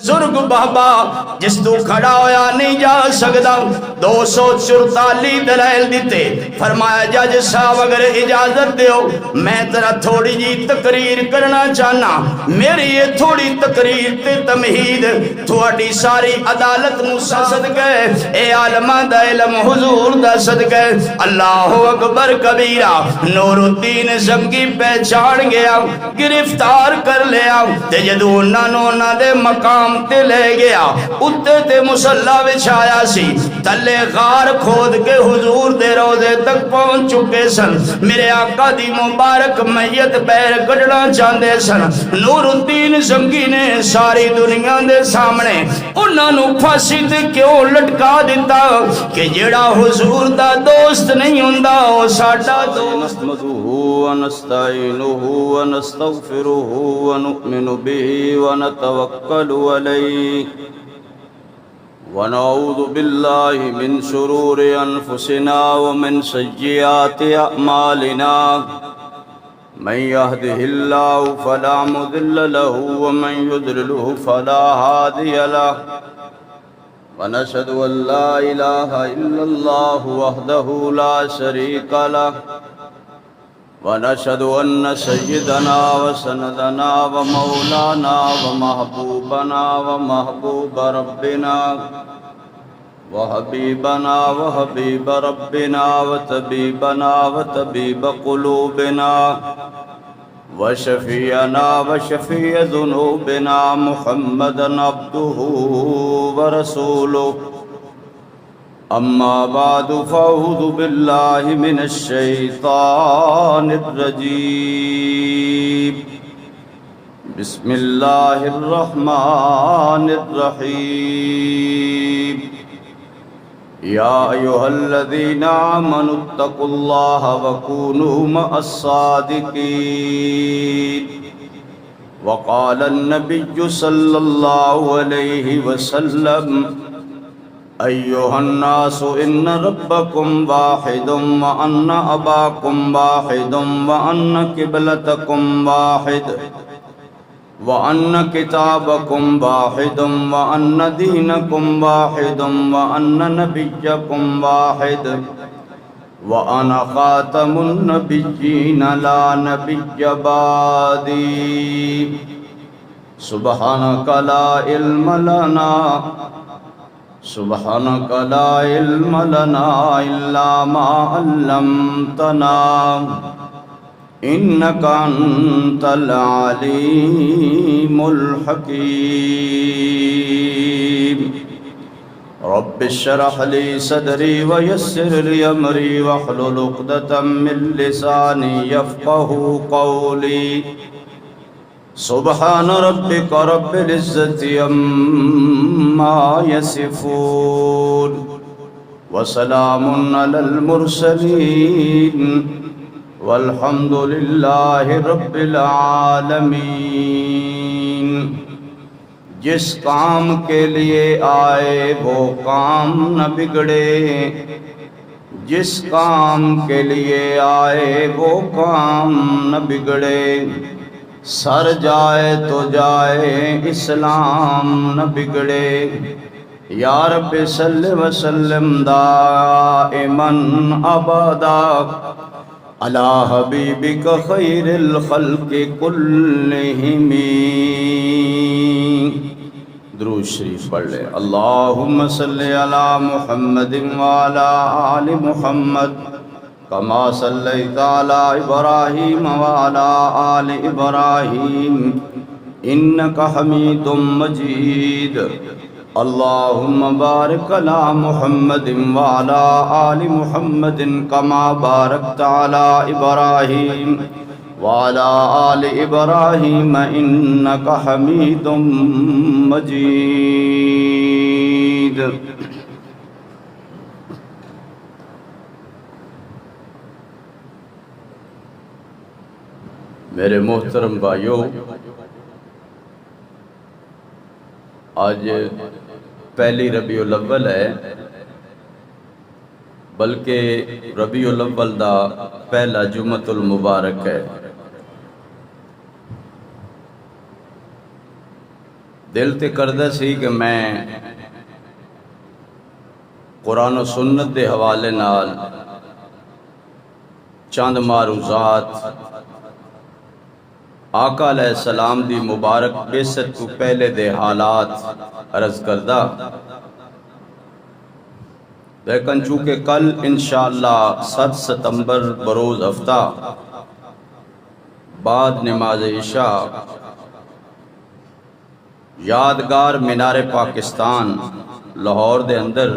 بزرگ بابا جس تو کھڑا ہویا نہیں جا سکتا 244 دلائل دیتے فرمایا جج صاحب اگر اجازت دیو میں تیرا تھوڑی جی تقریر کرنا چاہنا میری یہ تھوڑی تقریر تے تمہید تھوڑی ساری عدالت موسیٰ صدقے اے عالمہ دا علم حضور دا صدقے اللہ اکبر کبیرہ نور الدین زنگی پہچان گیا گرفتار کر لیا تے جدو نانونا دے مقام تے لے گیا اتے تے مسلح بچھایا سی تلے غار کھود کے حضور دے روزے تک پہنچ چکے سن میرے آقا دی مبارک میت پیر کڑنا چاندے سن نور الدین زنگی نے ساری دنیا دے سامنے انہاں نو پھانسی تے کیوں لٹکا دیتا کہ جڑا حضور دا دوست نہیں ہوندا او ساڈا دوست ونستعينه ونستغفره ونؤمن به ونتوكل عليه ونعوذ بالله من شرور أنفسنا ومن سيئات أعمالنا من يهده الله فلا مضل له ومن يضلله فلا هادي له ونشهد أن لا إله إلا الله وحده لا شريك له ونشهد أن سيدنا وسندنا ومولانا ومحبوبنا ومحبوب ربنا وحبيبنا وحبيب ربنا وطبيبنا وطبيب قلوبنا وشفيعنا وشفيع ذنوبنا محمدا عبده ورسوله أما بعد فأعوذ بالله من الشيطان الرجيم بسم الله الرحمن الرحيم يا أيها الذين آمنوا اتقوا الله وكونوا مع الصادقين وقال النبي صلى الله عليه وسلم أيها الناس إن ربكم واحد وأن أباكم واحد وأن قبلتكم واحد وأن كتابكم واحد وأن دينكم واحد وأن نبيكم واحد وأنا خاتم النبيين لا نبي بعدي سبحانك لا علم لنا سبحانك لا علم لنا إلا ما علمتنا إنك أنت العليم الحكيم رب اشرح لي صدري ويسر لي أمري واحلل عقدة من لساني يفقه قولي سبحان ربك رب العزة عما يصفون وسلام على المرسلين والحمد لله رب العالمین جس کام کے لیے آئے وہ کام نہ بگڑے جس کام کے لیے آئے وہ کام نہ بگڑے سر جائے تو جائے اسلام نہ بگڑے یا رب صلی وسلم دائما ابدا علی حبیبک خیر الخلق کلہم درود شریف پڑھ لے اللہم صلی علی محمد وعلی آل محمد کما صلیت علی ابراہیم وعلی آل ابراہیم انک حمید مجید اللہم بارک علی محمد وعلی آل محمد کما بارکت علی ابراہیم وعلی آل ابراہیم انک حمید مجید میرے محترم بھائیو، آج پہلی ربیع الاول ہے، بلکہ ربیع الاول دا پہلا جمعۃ المبارک ہے۔ دل تے کردہ سی کہ میں قرآن و سنت دے حوالے نال چند معروضات آقا علیہ السلام دی مبارک بعثت کو پہلے دے حالات عرض کردہ، لیکن چونکہ کل انشاءاللہ 7 ستمبر بروز ہفتہ بعد نماز عشاء یادگار مینار پاکستان لاہور دے اندر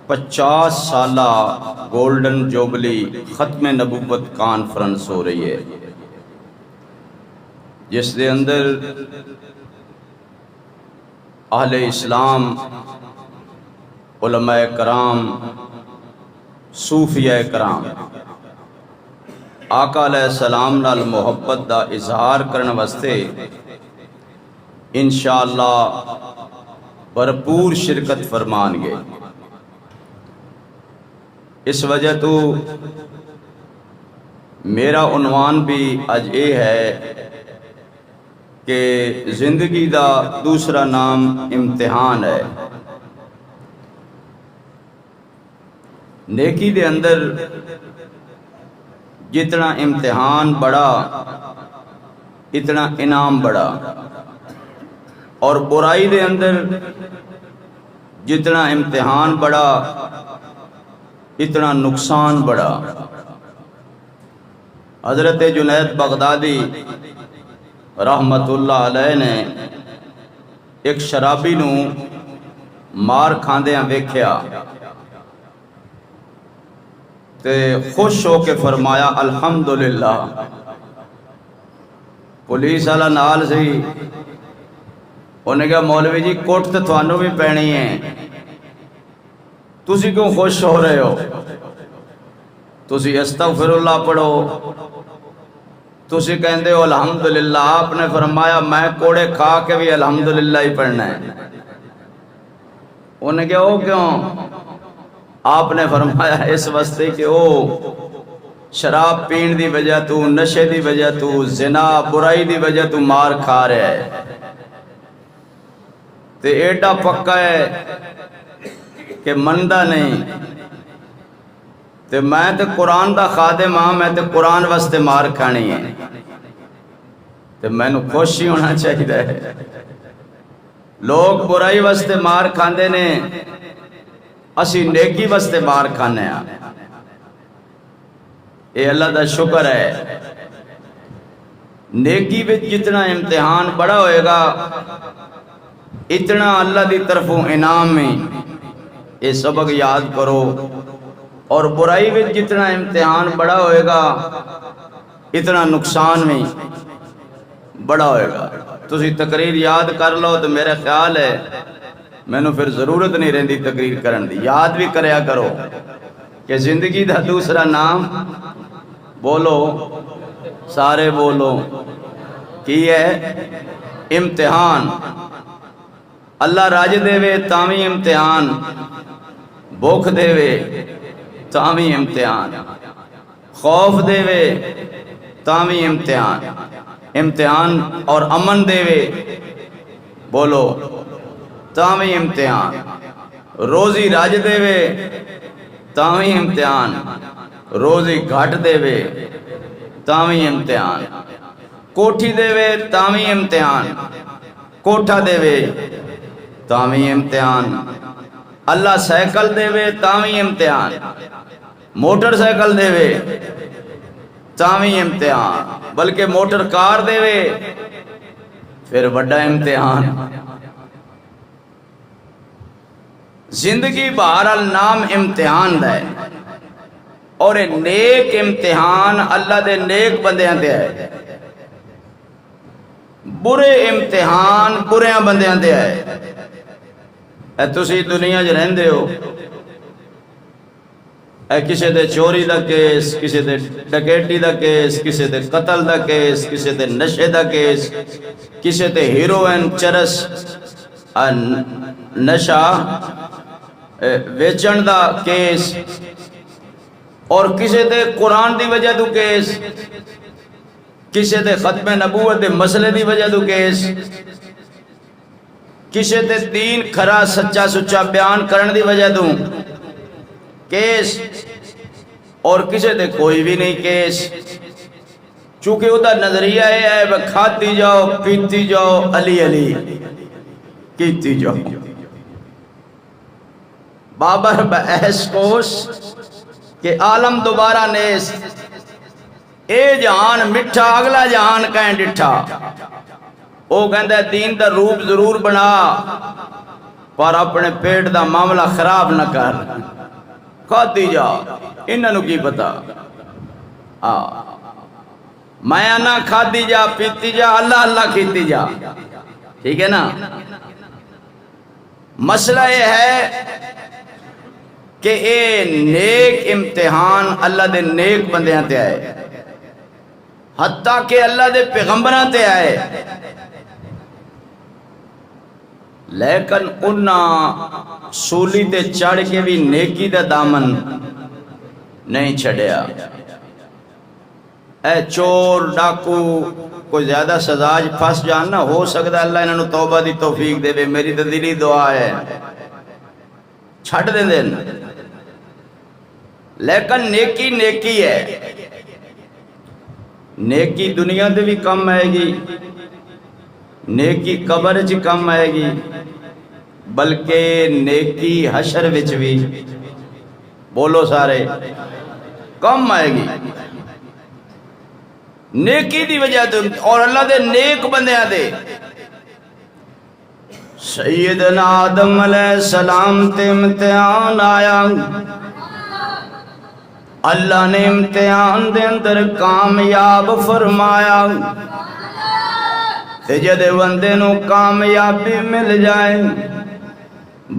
50 سالہ گولڈن جوبلی ختم نبوت کانفرنس ہو رہی ہے، جس دے اندر اہل اسلام، علماء کرام، صوفیاء کرام آقا علیہ السلام نال محبت دا اظہار کرنے واسطے انشاءاللہ بھرپور شرکت فرمان گے۔ اس وجہ تو میرا عنوان بھی اج یہ ہے کہ زندگی دا دوسرا نام امتحان ہے۔ نیکی دے اندر جتنا امتحان بڑا اتنا انعام بڑا، اور برائی دے اندر جتنا امتحان بڑا اتنا نقصان بڑا۔ حضرت جنید بغدادی رحمت اللہ علیہ نے ایک شرابی نو مار کھاندیاں ویکھیا تے خوش ہو کے فرمایا الحمدللہ۔ پولیس والا نال سی، انہیں کہا مولوی جی کوٹ تے تھانوں بھی پینی ہے، تسی کیوں خوش ہو رہے ہو؟ تسی استغفر اللہ پڑھو، تسی کہندے ہو الحمدللہ۔ آپ نے فرمایا میں کوڑے کھا کے بھی الحمدللہ ہی پڑھنا ہے۔ انہیں کہا وہ کیوں؟ آپ نے فرمایا اس واسطے کہ وہ شراب پین دی وجہ تو، نشے دی وجہ تو، زنا برائی دی وجہ تو مار کھا رہا ہے، تے ایڈا پکا ہے کہ مندہ نہیں، تے میں تے قرآن دا خادم ہاں، میں تے قرآن واسطے مار کھانی ہے، تے میں نو خوشی ہونا چاہیے ہے۔ لوگ برائی واسطے مار کھاندے نے، اسی نیکی واسطے مار کھانے ہیں۔ اے اللہ دا شکر ہے، نیکی وچ جتنا امتحان بڑا ہوئے گا اتنا اللہ دی طرفوں انعام میں، یہ سبق یاد کرو۔ اور برائی میں جتنا امتحان بڑا ہوئے گا اتنا نقصان میں بڑا ہوئے گا۔ تسی تقریر یاد کر لو تو میرا خیال ہے میں نو پھر ضرورت نہیں رہندی تقریر کرن دی۔ یاد بھی کریا کرو کہ زندگی دا دوسرا نام، بولو سارے بولو، کی ہے؟ امتحان۔ اللہ راج دے وے تاوی امتحان، بھوک دے وے تاوی امتحان، خوف دے وے تاوی امتحان، امتحان اور امن دے وے بولو تاوی امتحان، روزی راج دے وے تاوی امتحان، روزی گھٹ دے وے تاوی امتحان، کوٹھی دے وے تاوی امتحان، کوٹھا دے وے تاوی امتحان، اللہ سائیکل دے وے تاوی امتحان، موٹر سائیکل دے وے تاوی امتحان، بلکہ موٹر کار دے وے پھر بڑا امتحان۔ زندگی بہرحال نام امتحان دا ہے، اور نیک امتحان اللہ دے نیک بندیاں دے ہے، برے امتحان بریاں بندیاں دے ہے۔ اے تسی دنیا جو رہندے ہو، اے کسی دے چوری دا کیس، کسی دے ڈکیٹی دا کیس، کسی دے قتل دا کیس، کسی دے نشے دا کیس، کسی دے ہیروئن چرس نشہ ویچن دا کیس، اور کسی دے قرآن دی وجہ تو کیس، کسی دے ختم نبوت دے مسئلے دی وجہ تو کیس، کسے تے دین کھرا سچا سچا بیان کرن دی وجہ دوں کیس، اور کسے تے کوئی بھی نہیں کیس، چونکہ وہ دا نظریہ ہے وہ کھاتی جاؤ پیتی جاؤ علی علی کیتی جاؤ. بابر بحث کوش کہ عالم دوبارہ نیس، اے جہان مٹھا اگلا جہان کہیں ڈٹھا. وہ کہندہ ہے دین دا روپ ضرور بنا پر اپنے پیٹ دا معاملہ خراب نہ کر. کھاتی جا انہوں کی پتا میں نہ کھاتی جا پیتی جا اللہ اللہ کیتی جا. ٹھیک ہے نا. مسئلہ یہ ہے کہ اے نیک امتحان اللہ دے نیک بندیاں تے آئے، حتیٰ کہ اللہ دے پیغمبراں تے آئے، لیکن انہاں سولی تے چڑھ کے بھی نیکی دا دامن نہیں چھڑیا. اے چور ڈاکو کوئی زیادہ سزاج پھنس جاننا ہو سکتا اللہ انہوں توبہ دی توفیق دے بے. میری تو دلی دعا ہے چھڑ دیں دین، لیکن نیکی نیکی ہے. نیکی دنیا دے بھی کم آئے گی، نیکی قبر چ کم آئے گی، بلکہ نیکی حشر وچ بھی بولو سارے کم آئے گی. نیکی دی وجہ تو اور اللہ دے نیک بندیاں دے. سیدنا آدم علیہ السلام تے امتحان آیا، اللہ نے امتحان دے اندر کامیاب فرمایا. تے جدے بندے نو کامیابی مل جائے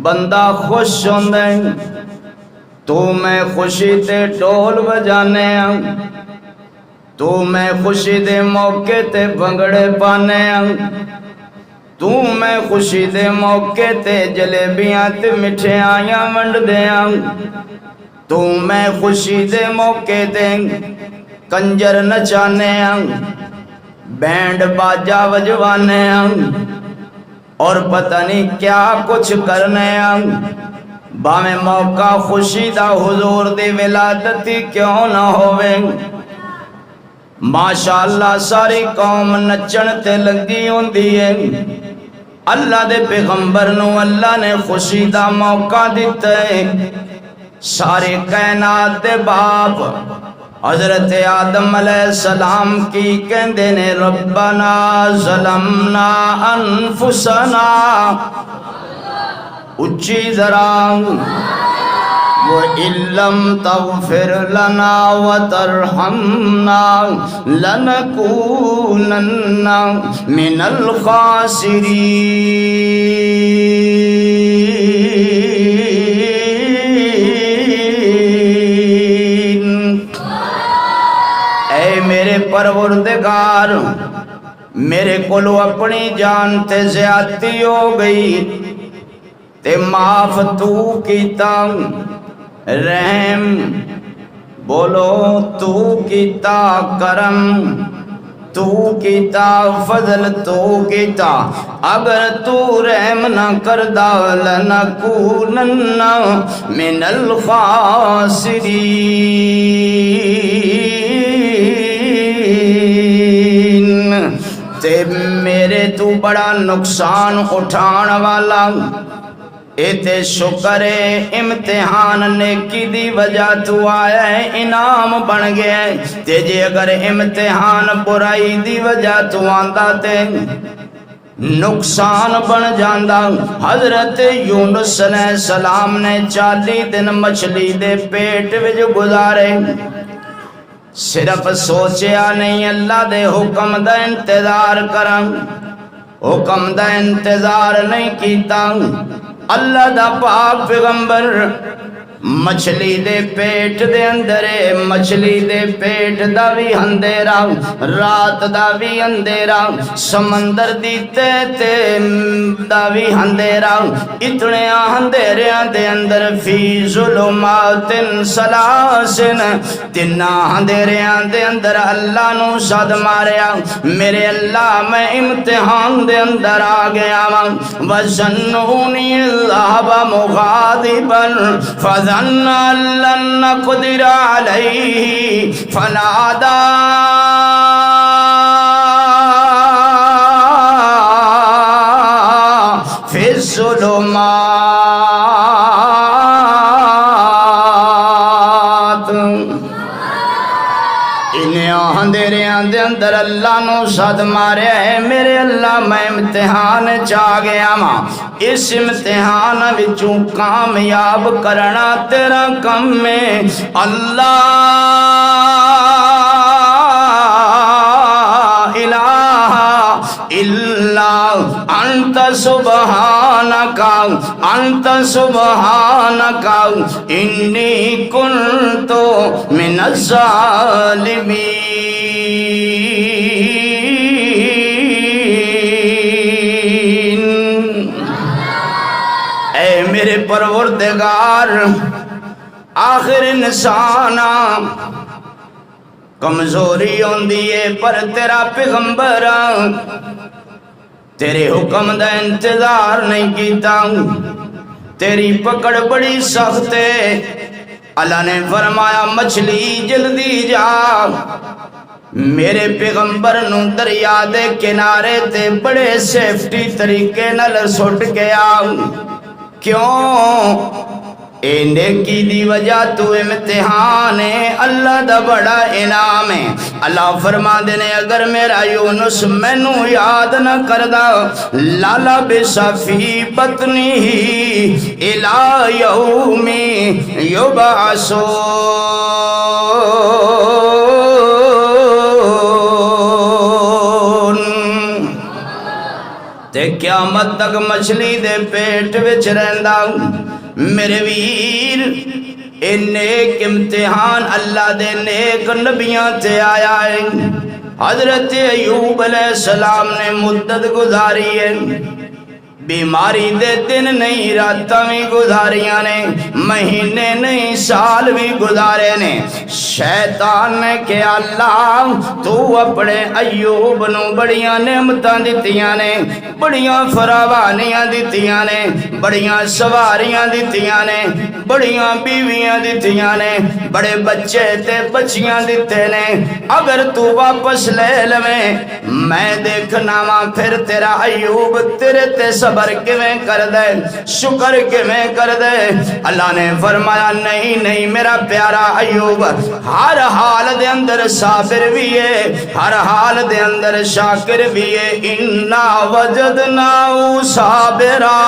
بندہ خوش ہوندے، تو میں خوشی تے ڈول بجانے ہوں، تو میں خوشی دے موقع تے بھنگڑے پانے ہوں، تو میں خوشی دے موقع تے جلیبیاں تے مٹھیاں ونڈ دے ہوں، تو میں خوشی دے موقع تے کنجر نچانے ہوں، بینڈ باجا وجوانے ہوں، اور پتہ نہیں کیا کچھ کرنے ہوں. باویں موقع خوشی دا حضور دی ولادتی کیوں نہ ہوئے، ماشاءاللہ ساری قوم نچن تے لگی ہوندی ہے. اللہ دے پیغمبر نو اللہ نے خوشی دا موقع دیتا ہے. سارے کائنات دے باپ حضرت آدم علیہ السلام کی کہندے نے ربنا ظلمنا انفسنا، اچھی ذرا وَإِن لَّمْ تَغْفِرْ لَنَا وَتَرْحَمْنَا لَنَكُونَنَّ مِنَ الْخَاسِرِينَ. اے میرے پروردگار، میرے کولو اپنی جان تے زیادتی ہو گئی تے معاف تو کیتا، رحم بولو تو کیتا، کرم تو کیتا، فضل تو کیتا. اگر تو رحم نہ کردا لنکونن من الخاسرین. تے میرے تو بڑا نقصان اٹھان والا، ایتے شکر امتحان نیکی دی وجہ تو آیا ہے انعام بن گیا ہے. تے جے اگر امتحان برائی دی وجہ تو آندا تے نقصان بن جاندہ. حضرت یونس علیہ السلام نے 40 دن مچھلی دے پیٹ وچ گزارے، صرف سوچیا نہیں اللہ دے حکم دا انتظار کراں، حکم دا انتظار نہیں کیتا. اللہ دا پاک پیغمبر مچھلی دے پیٹ دے اندر مچھلی دے پیٹ دا بھی اندھیرا رات دا بھی اندھیرا سمندر دی تے دا بھی اندھیرا اتنے اندھیریاں دے اندر فی ظلمات سلاسن تینا اندھیریاں دے اندر اللہ نو صد ماریا میرے اللہ میں امتحان دے اندر آ گیا وَظَنُّونِي ذَهَبَ مُغَاضِبًا فَظَنَّ أَن لَّن نَّقْدِرَ عَلَيْهِ فَنَادَى فِي الظُّلُمَاتِ اندھیریاں دے اندر اللہ نو صد مارے ہے میرے اللہ میں امتحان چاہ گیا ماں اس امتحان وچوں کامیاب کرنا تیرا کم میں اللہ الہ الا انت سبحانک انی کنت من الظالمین اے میرے پروردگار آخر انسان کمزوری ہوندی ہے پر تیرا پیغمبر تیرے حکم دا انتظار نہیں کیتا تیری پکڑ بڑی سخت ہے اللہ نے فرمایا مچھلی جلدی جا میرے پیغمبر نو دریا دے کنارے تے بڑے سیفٹی طریقے نال سٹ گیا کیوں اے نیکی دی وجہ تو امتحان ہے اللہ دا بڑا انعام ہے اللہ فرما دینے اگر میرا یونس مینو یاد نہ کردا لالا بسفی بطنی الى یوم یبعثون تے قیامت تک مچھلی دے پیٹ وچ رہندا میرے ویر اے نیک امتحان اللہ دے نیک نبیاں تے آیا ہے حضرت ایوب علیہ السلام نے مدت گزاری ہے بیماری دے دن نہیں راتاں بھی گزاریاں نے مہینے نہیں سال بھی گزارے نے شیطان نے کہ اللہ تو اپنے ایوب نو بڑیاں نعمتاں دتیاں نے بڑیاں فراوانیاں دتیاں نے بڑیاں سواریاں دتیاں نے بڑیاں بیویاں دتیاں نے بڑے بچے تے بچیاں دتے نے اگر تو واپس لے لویں میں دیکھنا وا پھر تیرا ایوب تیرے تے صبر کیویں کر دے شکر کیویں کر دے اللہ نے فرمایا نہیں نہیں میرا پیارا ایوب ہر حال دے اندر صابر بھی ہے ہر حال دے اندر شاکر بھی ہے انا وجدناہ صابرا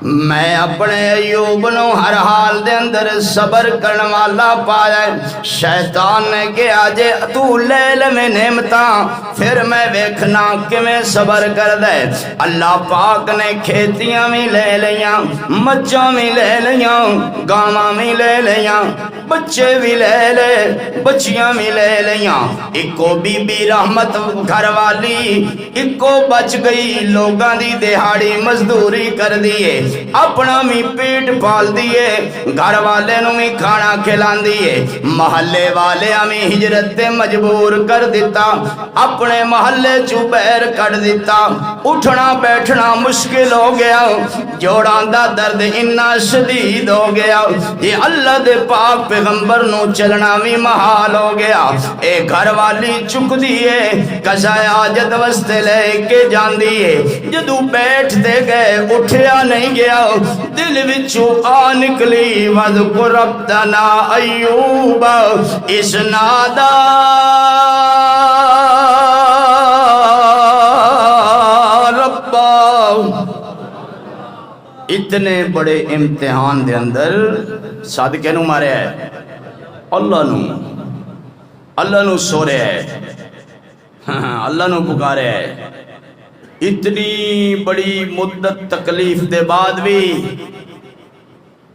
میں اپنے ایوب نو ہر حال دے اندر صبر کرن والا پایا شیطان نے کہا جے تو لے لے نعمتاں پھر میں ویکھنا کیویں صبر کر دے اللہ پاک نے کھیتیاں بھی لے لیاں مچھاں بھی لے لیاں گاواں بھی لے لیاں بچے بھی لے لے بچیاں بھی لے لیاں اکو بی بی رحمت گھر والی اکو بچ گئی لوگاں دی دہاڑی مزدوری کر دیے اپنا بھی پیٹ پال دیے گھر والے نو بھی کھانا کھلان دیے محلے والے ہمیں ہجرت تے مجبور کر دیتا اپنے محلے چو بیر کر دیتا اٹھنا بیٹھنا مشکل ہو گیا جوڑان دا درد اننا شدید ہو گیا یہ اللہ دے پاک پیغمبر نو چلنا بھی محال ہو گیا اے گھر والی چک دیے قضائے حاجت واسطے لے کے جان دیے جدو بیٹھ دے گئے اٹھیا نہیں گیا دل وچوں آ نکلی وذکر ربنا ایوب اس نادا ربا اتنے بڑے امتحان دے اندر صادقے نو مارے ہے اللہ نو سو رہے ہے اللہ نو پکارے ہے اتنی بڑی مدت تکلیف دے بعد بھی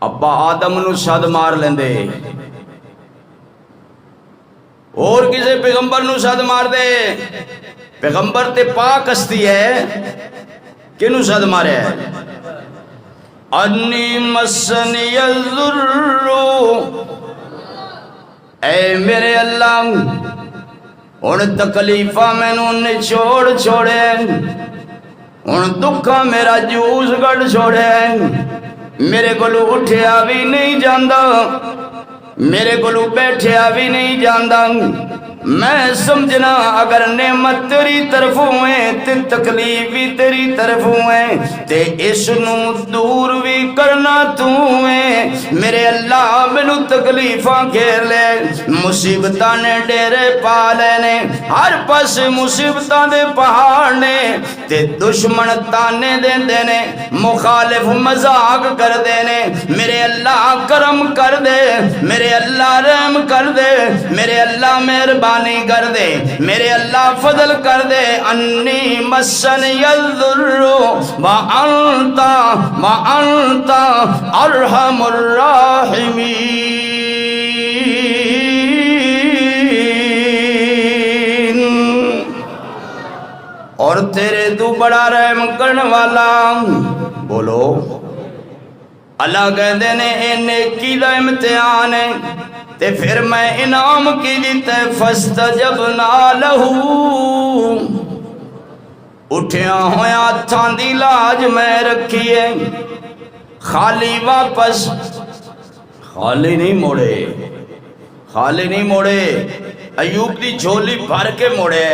ابا آدم نو سد مار لیندے، اور کسے پیغمبر نو سد مار دے، پیغمبر تے پاک ہستی ہے، کنو سد مارے ہے؟ انی مسنی الضر، اے میرے اللہ ان تکلیفہ میں نو نچوڑ چھوڑے، ان دکھا میرا جوس گڑ چھوڑے، میرے کولو اٹھیا بھی نہیں جاندہ، میرے کولو بیٹھیا بھی نہیں جاندہ، میں سمجھنا اگر نعمت تیری طرفوں ہے تے تکلیف بھی تیری طرفوں ہے تے اس نو دور بھی کرنا تو ہے، میرے اللہ مینو تکلیفاں گھیر لے، مصیبتاں نے ڈیرے پا لے نے، ہر پاس مصیبتاں دے پہاڑ نے تے دشمن تانے دین دینے، مخالف مذاق کر دینے، میرے اللہ کرم کر دے، میرے اللہ رحم کر دے، میرے اللہ مہربانی کر دے، میرے اللہ فضل کر دے، انی مسنی الضر وانت ارحم الراحمین، اور تیرے تو بڑا رحم کرنے والا، بولو اللہ کہتے نے اے نیکی دا امتحان ہے تے پھر میں انعام کی دیتے، فاستجبنا لہو، اٹھیا ہویا تھان دی لاج میں رکھیے، خالی واپس، خالی نہیں موڑے، خالی نہیں موڑے، ایوب دی جھولی بھر کے موڑے،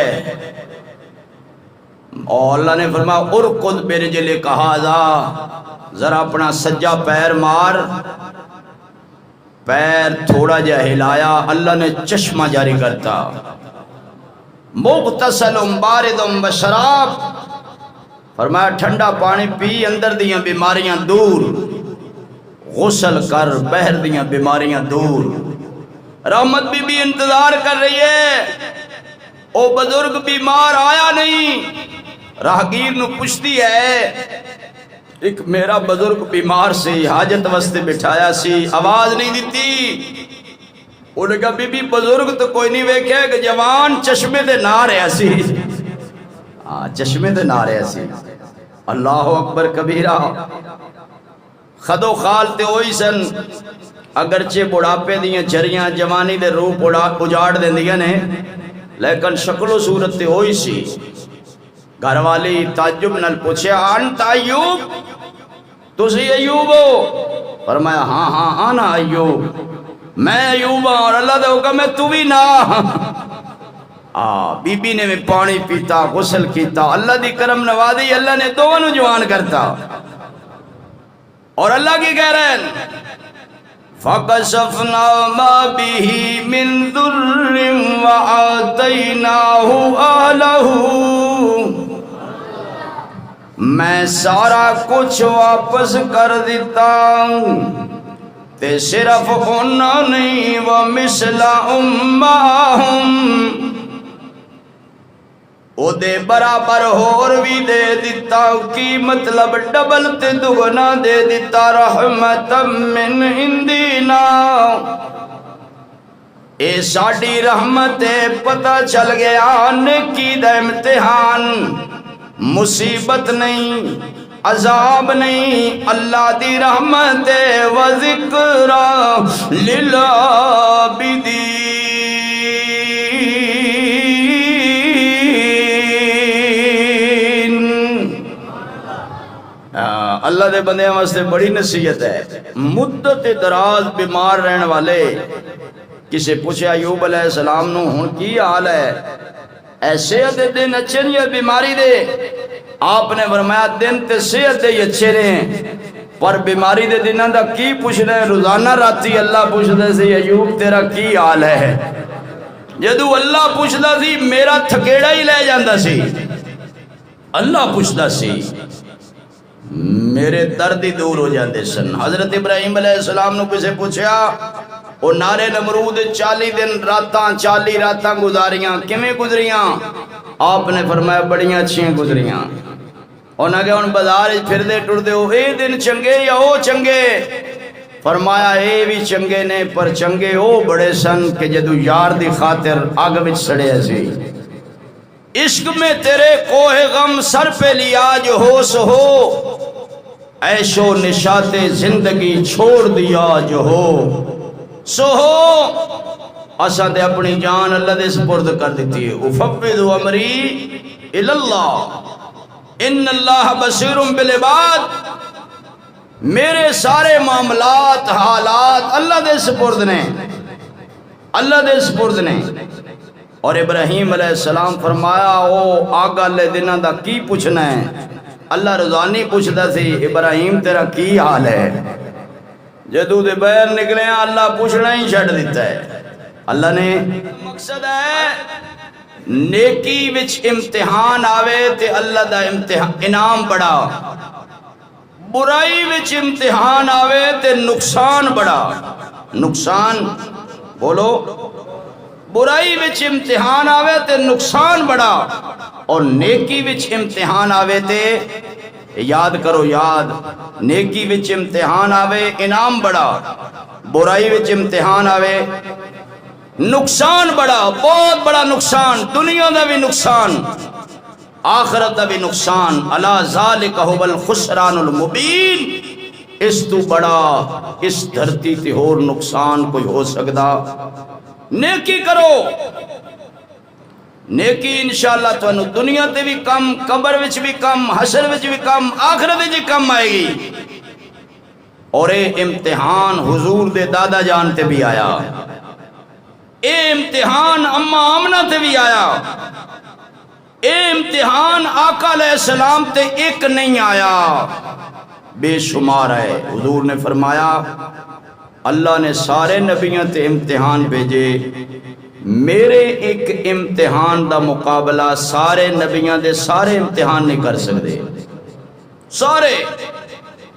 اور اللہ نے فرمایا ارکض برجلک ھذا، ذرا اپنا سجا پیر مار، پیر تھوڑا جا ہلایا، اللہ نے چشمہ جاری کرتا، مغتسل بارد بشراب، فرمایا ٹھنڈا پانی پی، اندر دیاں بیماریاں دور، غسل کر، بہر دیاں بیماریاں دور۔ رحمت بی بی انتظار کر رہی ہے، او بزرگ بیمار آیا نہیں، راہگیر نو پوچھتی ہے، ایک میرا بزرگ بیمار سی، حاجت واسطے بٹھایا سی، آواز نہیں دیتی، انہوں نے کہا بی بی بزرگ تو کوئی نہیں ویکھے کہ جوان چشمے دے نہ رہا سی، چشمے دے نہ رہا سی، اللہ اکبر کبیرہ، خد و خال تے ہوئی سن، اگرچہ بڑھاپے دیاں جھریاں جوانی دے روپ اجاڑ دیں دیاں نے، لیکن شکل و صورت تے ہوئی سی۔ گھر والی تعجب نال پوچھے انت ایوب، تسی ایوب ہو؟ فرمایا ہاں ہاں آنا ایوب، میں ایوب ہوں، اور اللہ دے حکم ہے تو بھی نہ۔ بی بی نے میں پانی پیتا، غسل کیتا، اللہ دی کرم نوازی، اللہ نے دونوں جوان کرتا، اور اللہ کی کہہ رہے ہیں فَكَشَفْنَا مَا بِهِ مِن ضُرٍّ وَآتَيْنَاهُ أَهْلَهُ، میں سارا کچھ واپس کر دیتا ہوں تے صرف انہوں نہیں، وَمِثْلَهُم مَّعَهُمْ، او دے برابر ہور بھی دے دیتا، کی مطلب ڈبل تے دگنا دے دیتا، رحمتا من عندنا، اے ساڑی رحمت پتہ چل گیا، نیکی دا امتحان، مصیبت نہیں، عذاب نہیں، اللہ دی رحمت و ذکر للعابدین۔ اللہ دے بندے واسطے بڑی نصیحت ہے، مدت دراز بیمار رہن والے، کسے پوچھے ایوب علیہ السلام نو ہن کی حال ہے، ایسے دے دن اچھے نہیں ہے بیماری دے؟ آپ نے فرمایا دن تے صحت دے اچھے رہے، پر بیماری دے دنوں دا کی پوچھ رہے، روزانہ راتی اللہ پوچھ دے سی ایوب تیرا کی حال ہے، جدو اللہ پوچھ دا سی میرا تھکیڑا ہی لے جاندہ سی، اللہ پوچھ دا سی میرے درد ہی دور ہو جاندے سن۔ حضرت ابراہیم علیہ السلام نو کسے پوچھا، او نارے نمرود 40 دن راتاں 40 راتاں گزاریاں، کیویں گزریاں؟ آپ نے فرمایا بڑیاں اچھیاں گزریاں۔ انہاں کہ ہن بازار وچ پھردے ٹردے ہو، اے دن چنگے یا او چنگے؟ فرمایا اے بھی چنگے نے پر چنگے او بڑے سن کہ جدو یار دی خاطر آگ وچ سڑے سی عشق میں تیرے کوہ غم سر پہ لیا جو ہو سو ہو عیش و نشاط زندگی چھوڑ دیا جو ہو سو ہو اساں تے اپنی جان اللہ دے سپرد کر دیتی ہے افوض امری اللہ ان اللہ بصیر بالعباد میرے سارے معاملات حالات اللہ دے سپرد نے اللہ دے سپرد نے اور ابراہیم علیہ السلام فرمایا او آگا لے دنہ دا کی پوچھنا ہے اللہ رضانی پوچھتا سی ابراہیم تیرا کی حال ہے جدو دے بیر نکلے ہیں اللہ پوچھنا ہی چھڑ دیتا ہے اللہ نے مقصد ہے نیکی وچ امتحان آوے تے اللہ دا انعام بڑا برائی وچ امتحان آوے تے نقصان بڑا نقصان بولو برائی وچ امتحان آوے تے نقصان بڑا اور نیکی وچ امتحان آوے تے یاد کرو یاد نیکی وچ امتحان آوے انعام بڑا برائی وچ امتحان آوے نقصان بڑا بہت بڑا نقصان دنیا دا بھی نقصان آخرت دا بھی نقصان الا ذالک هو الخسران المبین اس تو بڑا اس دھرتی تے اور نقصان کوئی ہو سکدا نیکی کرو نیکی انشاءاللہ تو دنیا تے بھی کم قبر وچ بھی کم حشر وچ بھی کم آخرت وچ بھی کم آئے گی اور اے امتحان حضور دے دادا جان تے بھی آیا اے امتحان اما آمنہ تے بھی آیا اے امتحان آقا علیہ السلام تے ایک نہیں آیا بے شمار ہے حضور نے فرمایا اللہ نے سارے نبیوں تے امتحان بھیجے میرے ایک امتحان دا مقابلہ سارے نبیوں دے سارے امتحان نہیں کر سکتے سارے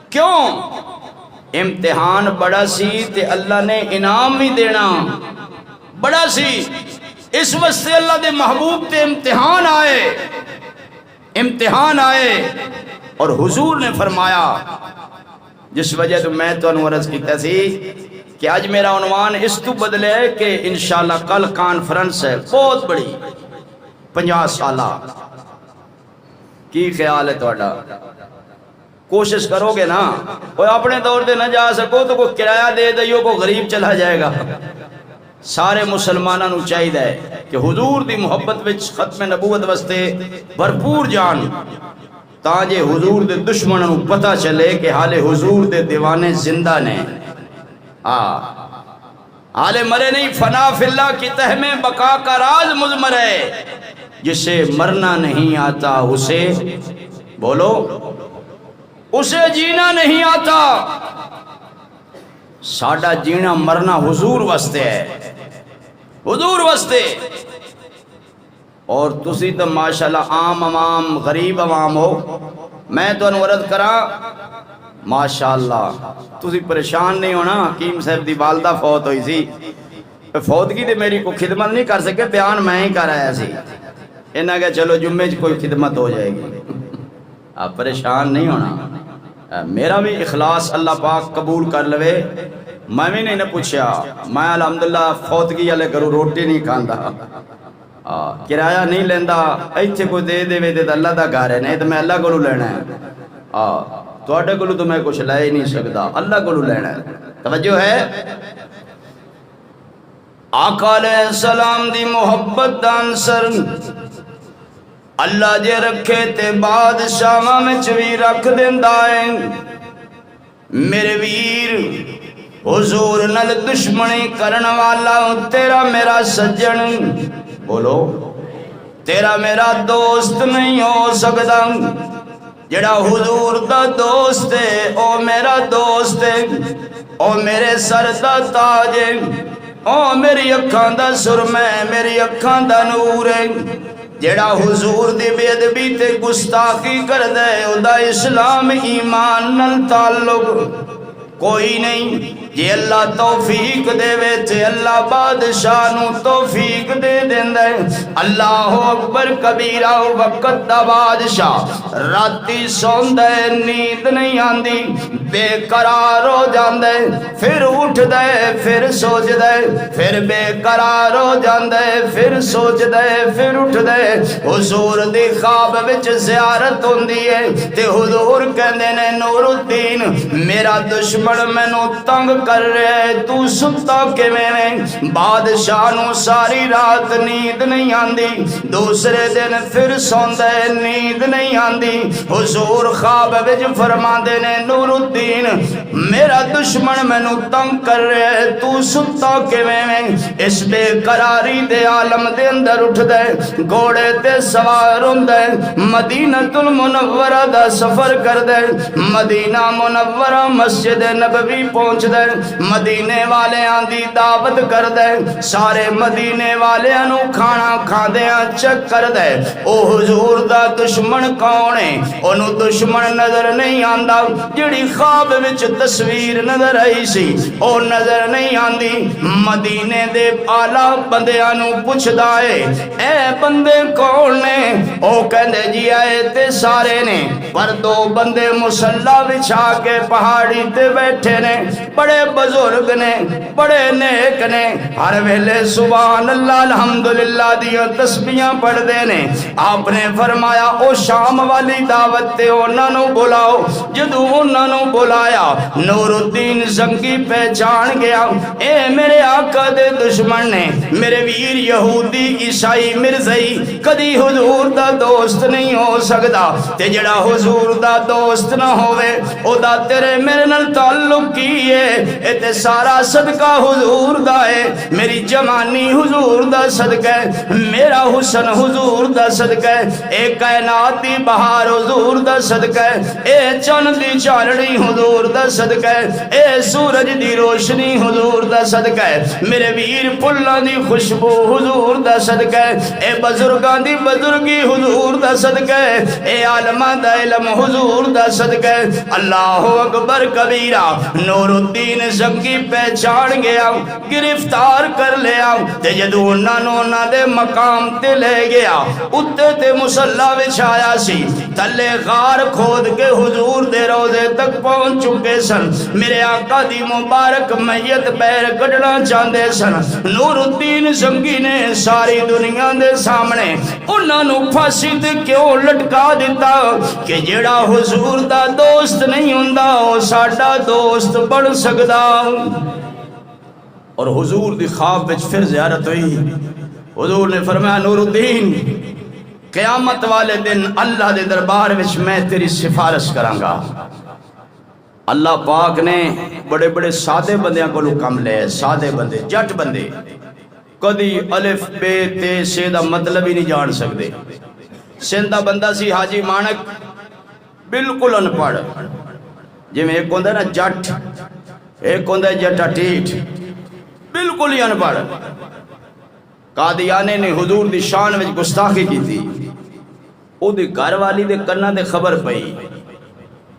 کیوں امتحان بڑا سی تے اللہ نے انعام بھی دینا بڑا سی اس واسطے اللہ دے محبوب تے امتحان آئے اور حضور نے فرمایا جس وجہ تو میں تو عرض کیتا سی کہ آج میرا عنوان اس تو بدلے ہے کہ انشاءاللہ کل کانفرنس ہے بہت بڑی 50 سالہ کی خیال ہے توڑا کوشش کرو گے نا کوئی اپنے دور دے نہ جا سکو تو کوئی کرایہ دے دیو کو غریب چلا جائے گا سارے مسلمانوں چاہیے ہے کہ حضور دی محبت وچ ختم نبوت واسطے بھرپور جان تاجے حضور دے دشمنوں پتہ چلے کہ حال حضور دے دیوانے زندہ نے حال مرے نہیں فنا فی اللہ کی تہ میں بقا کا راز مضمر ہے جسے مرنا نہیں آتا اسے بولو اسے جینا نہیں آتا ساڈا جینا مرنا حضور واسطے ہے حضور واسطے اور تسی تو ماشاءاللہ عام عوام غریب عوام ہو میں تو عرض کرا ماشاءاللہ تسی پریشان نہیں ہونا حکیم صاحب دی والدہ فوت ہوئی سی فوتگی تے میری کوئی خدمت نہیں کر سکے بیان میں ہی کر آیا سی انہاں کہ چلو جمعے کوئی خدمت ہو جائے گی آپ پریشان نہیں ہونا میرا بھی اخلاص اللہ پاک قبول کر لوے میں بھی نہیں پوچھا میں الحمدللہ فوتگی والے گھروں روٹی نہیں کھاندا کرایہ نہیں لیندا ایتھے کوئی دے دے تے اللہ دا گھر ہے نہیں تے میں اللہ کولوں لینا ہے تواڈے کولوں تو میں کچھ لے ہی نہیں سکدا اللہ کولوں لینا ہے توجہ ہے آقا علیہ السلام دی محبت دا عنصر اللہ جے رکھے تے بادشاہاں وچ وی رکھ دیندا ہے میرے ویر حضور نال دشمنی کرن والا تیرا میرا سجن بولو تیرا میرا دوست نہیں ہو سکدا جڑا حضور دا دوست ہے او میرا دوست ہے او میرے سر دا تاج ہے او میری اکھاں دا سرمہ ہے میری اکھاں دا نور ہے جڑا حضور دی بے ادبی تے گستاخی کر دے او دا اسلام ایمان نال تعلق کوئی نہیں جے اللہ توفیق دے وے تے اللہ بادشاہ نو توفیق دے دیندا ہے۔ اللہ اکبر کبیرہ، وقت دا بادشاہ راتی سوندا ہے، نیند نہیں آندی، بے قرار ہو جاندا ہے، پھر اٹھدا ہے، پھر سوچدا ہے، پھر بے قرار ہو جاندا ہے، پھر سوچدا ہے، پھر اٹھدا ہے۔ حضور دی خواب وچ زیارت ہوندی ہے تے حضور کہندے نے نور الدین میرا دشمن مینوں تنگ کر رہا ہے، تو ستا کیویں میں؟ بادشاہ نو ساری رات نیند نہیں آندی، دوسرے دن پھر سوندا ہے، نیند نہیں آندی۔ حضور خواب وچ فرماندے نے نور الدین میرا دشمن مینوں تنگ کر رہا ہے، تو ستا کیویں میں؟ اس بے قراری دے عالم دے اندر اٹھدا ہے، گھوڑے تے سوار ہوندا ہے، مدینہ المنورہ دا سفر کردا ہے، مدینہ منورہ مسجد نبوی پہنچدا ہے، مدینے والیاں دی دعوت کردا ہے، سارے مدینے والیاں نو کھانا کھاندیاں چیک کردا ہے او حضور دا دشمن کون ہے؟ اونوں دشمن نظر نہیں آندا، جڑی خواب وچ تصویر نظر آئی سی او نظر نہیں آندی۔ مدینے دے آلہ بندیاں نو پوچھدا ہے اے بندے کون نے؟ او کہندے جی آئے تے سارے نے، پر دو بندے مصلی بچھا کے پہاڑی تے بیٹھے نے، بڑے بزرگ نے، بڑے نیک نے، ہر ویلے سبحان اللہ الحمدللہ دیاں تسبیحاں پڑھ دے نے۔ آپ نے فرمایا او شام والی دعوت تے انہاں نو بلاؤ۔ جدوں انہاں نو بلایا نور الدین زنگی پہچان گیا، اے میرے آقا دے دشمن نے، میرے ویر یہودی عیسائی مرزائی کدی حضور دا دوست نہیں ہو سکدا، تے جڑا حضور دا دوست نہ ہوئے او دا تیرے میرے نال تعلق کی ہے؟ اے تے سارا صدقہ حضور دا ہے، میری جوانی حضور دا صدقہ ہے، میرا حسن حضور دا صدقہ ہے، اے کائنات دی بہار حضور دا صدقہ ہے، اے چند دی چانڑی حضور دا صدقہ ہے، اے سورج دی روشنی حضور دا صدقہ ہے، میرے ویر پھلاں دی خوشبو حضور دا صدقہ ہے، اے بزرگاں دی بزرگی حضور دا صدقہ ہے، اے عالماں دا علم حضور دا صدقہ ہے۔ اللہ اکبر کبیرہ، نور الدین زنگی پہچان گیا، گرفتار کر لیا، تے جدوں انہاں دے مقام تے لے گیا، اتے تے مصلی بچھایا سی، تلے غار کھود کے حضور دے روضے تک پہنچ چکے سن، میرے آقا دی مبارک میت پیر کڈنا چاہندے سن۔ نور الدین زنگی نے ساری دنیا دے سامنے انہاں نو پھانسی تے کیوں لٹکا دیتا کہ جڑا حضور دا دوست نہیں ہوندا او ساڈا دوست بن سکدا۔ اور حضور دی خواب وچ پھر زیارت ہوئی، حضور نے فرمایا نور الدین قیامت والے دن اللہ دے دربار وچ میں تیری سفارش کراں گا۔ اللہ پاک نے بڑے بڑے سادے بندیاں کو کم لے، سادے بندے، جٹ بندے کدی الف بے تے سے دا مطلب ہی نہیں جان سکتے۔ سندھ دا بندہ سی حاجی مانک، بالکل ان پڑھ، جی میں ایک ہوندہ نا جٹ، ایک ہوندہ جٹا ٹیٹ، بالکل ہی ان پڑھ۔ قادیانے نے حضور دی شان وچ گستاخی کی تھی، او دی گھر والی دے کناں دے خبر پئی،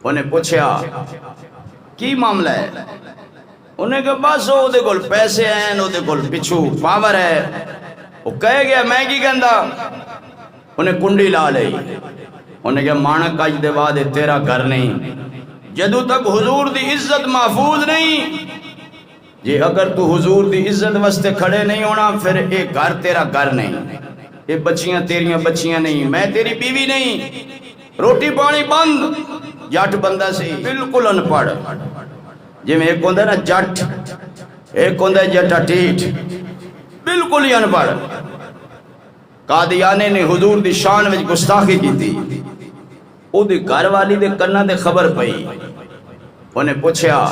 انہیں پوچھیا کی معاملہ ہے؟ انہیں کہا بس او دے کول پیسے ہیں، او دے کول پچھو پاور ہے۔ وہ کہے گیا میں کی کہندا؟ انہیں کنڈی لا لئی، انہیں کہا مانک اج دے بعد تیرا گھر نہیں، جدو تک حضور دی عزت محفوظ نہیں، جی اگر تو حضور دی عزت واسطے کھڑے نہیں ہونا پھر اے گھر تیرا گھر نہیں، اے بچیاں تیریاں بچیاں نہیں، میں تیری بیوی نہیں، روٹی پانی بند۔ جٹ بندہ سی بالکل ان پڑھ، جی میں ایک ہوندہ نا جٹ، ایک ہوندہ جٹا ٹیٹ، بالکل ہی ان پڑھ۔ قادیانے نے حضور دی شان وچ گستاخی کی تھی، او دی گھر والی دے کناں دے خبر پئی، انہیں پوچھیا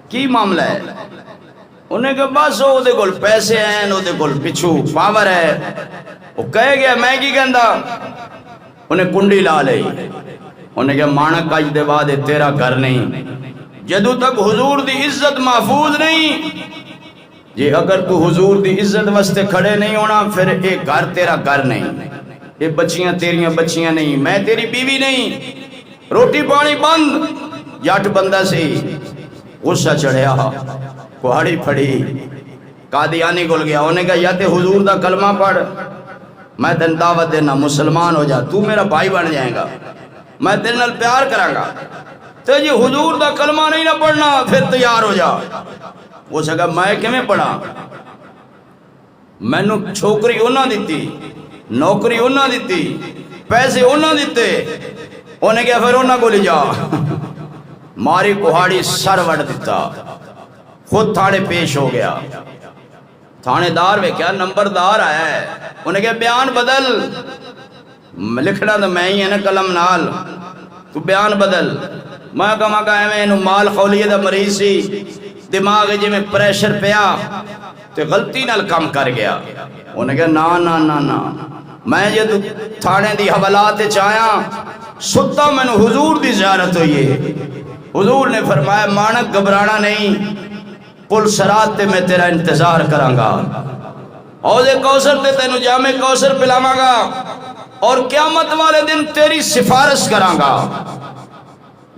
کی معاملہ ہے؟ انہیں کہا بس او دے کول پیسے ہیں، او دے کول پچھو پاور ہے۔ وہ کہے گیا میں کی کہندا؟ انہیں کنڈی لا لئی، انہیں کہا مانک اج دے بعد تیرا گھر نہیں، جدو تک حضور دی عزت محفوظ نہیں، جی اگر تو حضور دی عزت واسطے کھڑے نہیں ہونا پھر اے گھر تیرا گھر نہیں، اے بچیاں تیریاں بچیاں نہیں، میں تیری بیوی نہیں، روٹی پانی بند۔ جٹ بندہ سی غصہ چڑھیا کہاڑی پھڑی قادیانی کول گیا انہیں کہا یا تے حضور دا کلمہ پڑھ میں تین دعوت دینا مسلمان ہو جا تو میرا بھائی بن جائے گا میں تیرے نال پیار کراں گا تے جی حضور دا کلمہ نہیں نہ پڑھنا پھر تیار ہو جا وہ سکا میں کیویں پڑھا مینوں چھوکری انہاں دیتی نوکری انہاں دیتی پیسے انہاں دیتے انہیں کہا پھر انہاں کو لے جا ماری کہاڑی سر وڑ دیتا خود تھانے پیش ہو گیا تھانے دار میں کیا نمبردار آیا ہے انہیں کہا بیان بدل لکھنا تو میں ہی ہے نا قلم نال تو بیان بدل میں کہا ایویں مال خولیے دا مریض سی دماغ جی میں پریشر پیا تو غلطی نال کام کر گیا انہیں کہا نا نا نا نا میں جب تھانے دی حوالات چاہیا ستا میں نے حضور دی زیارت ہوئی ہے حضور نے فرمایا مانک گھبرانا نہیں پل سرات تے میں تیرا انتظار کراں گا حوض کوثر تے تینو جام کوثر پلاواں گا اور قیامت والے دن تیری سفارش کراں گا